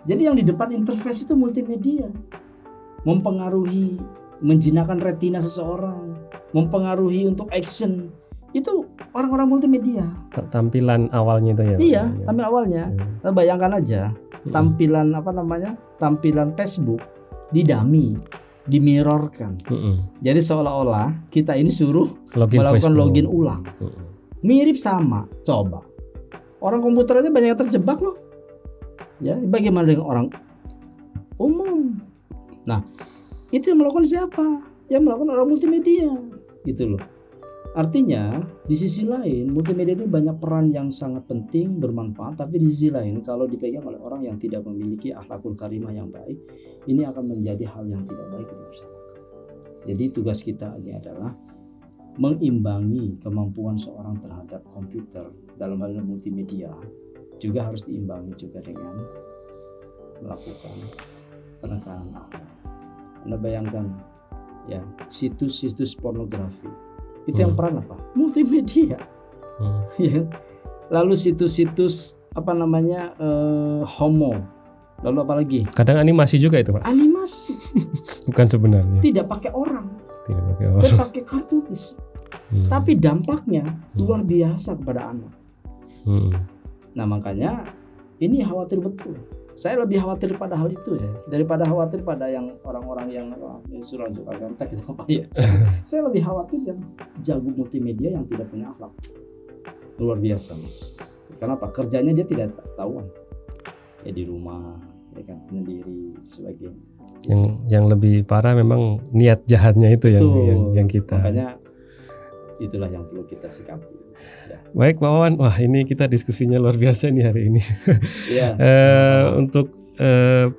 Jadi yang di depan interface itu multimedia. Mempengaruhi, menjinakkan retina seseorang, mempengaruhi untuk action. Itu orang-orang multimedia. Tampilan awalnya itu ya. Iya, tampilan awalnya. Nah, bayangkan aja tampilan tampilan Facebook didami, dimirrorkan. Jadi seolah-olah kita ini suruh melakukan login ulang. Mirip sama. Coba. Orang komputer aja banyak yang terjebak loh. Ya, bagaimana dengan orang umum? Nah, itu yang melakukan siapa? Yang melakukan orang multimedia, gitu loh. Artinya di sisi lain multimedia ini banyak peran yang sangat penting, bermanfaat, tapi di sisi lain kalau dipegang oleh orang yang tidak memiliki akhlakul karimah yang baik, ini akan menjadi hal yang tidak baik bagi masyarakat. Jadi tugas kita ini adalah mengimbangi kemampuan seorang terhadap komputer dalam hal ini multimedia, juga harus diimbangi juga dengan melakukan penekanan akhlak. Anda bayangkan ya, situs-situs pornografi itu yang peran apa? Multimedia. Ya. Lalu situs-situs apa namanya homo. Lalu apa lagi? Kadang animasi juga itu, Pak. Animasi. Bukan sebenarnya. Tidak pakai orang. Tidak pakai orang. Tidak pakai kartunis. Tapi dampaknya luar biasa kepada anak. Nah makanya ini khawatir betul. Saya lebih khawatir pada hal itu ya, daripada khawatir pada yang orang-orang yang suruh kontak itu apa ya. Saya lebih khawatir yang jago multimedia yang tidak punya akhlak. Luar biasa, Mas. Kenapa? Kerjanya dia tidak tahuan. Ya di rumah, ya kan, sendiri sebagainya. Yang lebih parah memang niat jahatnya itu yang kita. Makanya itulah yang perlu kita sikapi. Ya. Baik Pak Wawan, wah ini kita diskusinya luar biasa nih hari ini. Ya, untuk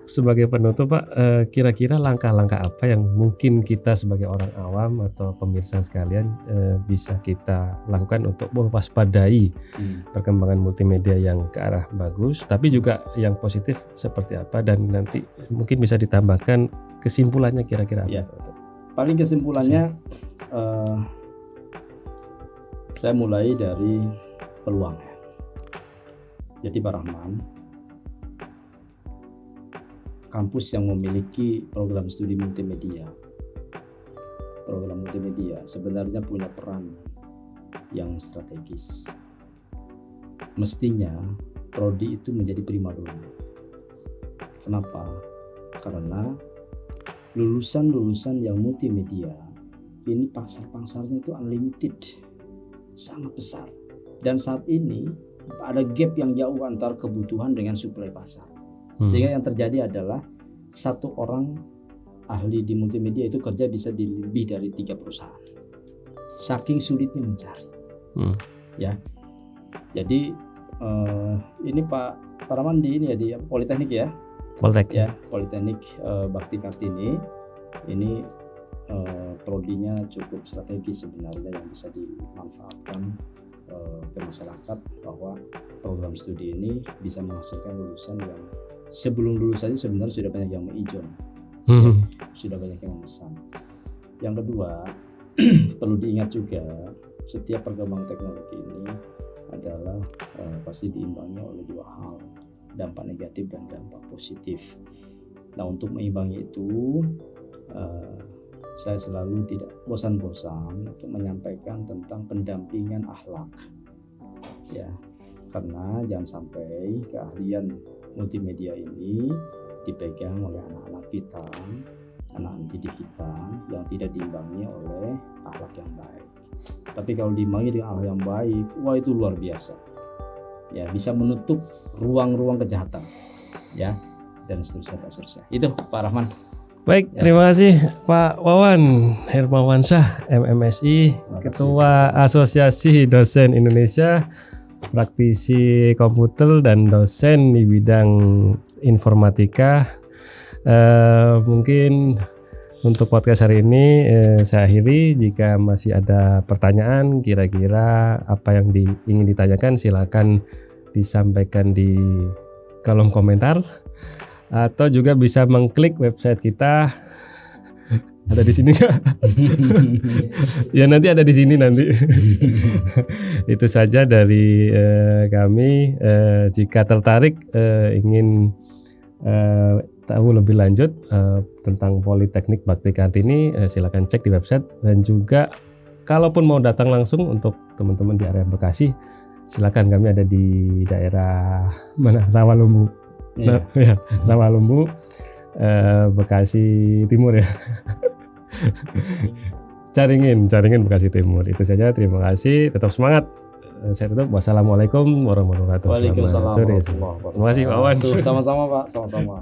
sebagai penutup Pak, kira-kira langkah-langkah apa yang mungkin kita sebagai orang awam atau pemirsa sekalian bisa kita lakukan untuk mewaspadai perkembangan multimedia yang ke arah bagus, tapi juga yang positif seperti apa, dan nanti mungkin bisa ditambahkan kesimpulannya kira-kira apa? Ya. Paling kesimpulannya saya mulai dari peluangnya. Jadi Pak Rahman, kampus yang memiliki program studi multimedia sebenarnya punya peran yang strategis. Mestinya prodi itu menjadi primadona. Kenapa? Karena lulusan yang multimedia ini pasarnya itu unlimited, sangat besar, dan saat ini ada gap yang jauh antara kebutuhan dengan suplai pasar. Sehingga yang terjadi adalah satu orang ahli di multimedia itu kerja bisa di lebih dari 3 perusahaan, saking sulitnya mencari. Ya, jadi ini Pak Rahman di ini ya, di Politeknik ya, Politeknik Bakti Kartini ini. Prodinya cukup strategis sebenarnya yang bisa dimanfaatkan ke masyarakat, bahwa program studi ini bisa menghasilkan lulusan yang sebelum lulus saja sebenarnya sudah banyak yang mengijon, sudah banyak yang memesan. Yang kedua, perlu diingat juga setiap perkembangan teknologi ini adalah pasti diimbangi oleh 2 hal, dampak negatif dan dampak positif. Nah untuk mengimbangi itu saya selalu tidak bosan-bosan untuk menyampaikan tentang pendampingan akhlak, ya, karena jangan sampai keahlian multimedia ini dipegang oleh anak-anak kita, anak didik kita, yang tidak diimbangi oleh akhlak yang baik. Tapi kalau diimbangi dengan akhlak yang baik, wah itu luar biasa, ya, bisa menutup ruang-ruang kejahatan, ya, dan seterusnya. Itu Pak Rahman. Baik, terima kasih Pak Wawan Hermawansyah, MMSI, Ketua Asosiasi Dosen Indonesia, praktisi komputer dan dosen di bidang informatika. Mungkin untuk podcast hari ini saya akhiri. Jika masih ada pertanyaan, kira-kira apa yang ingin ditanyakan, silakan disampaikan di kolom komentar. Atau juga bisa mengklik website kita, ada di sini nggak? Ya nanti ada di sini nanti. Itu saja dari kami. Jika tertarik ingin tahu lebih lanjut tentang Politeknik Bakti Kartini, silakan cek di website. Dan juga kalaupun mau datang langsung untuk teman-teman di area Bekasi, silakan, kami ada di daerah mana, Rawalumbu. Ya, Rawalumbu, Bekasi Timur ya. Caringin Bekasi Timur. Itu saja, terima kasih, tetap semangat. Saya tutup, wassalamualaikum warahmatullahi wabarakatuh. Waalaikumsalam warahmatullahi wabarakatuh. Terima kasih Pak Wawan. Sama-sama Pak, sama-sama.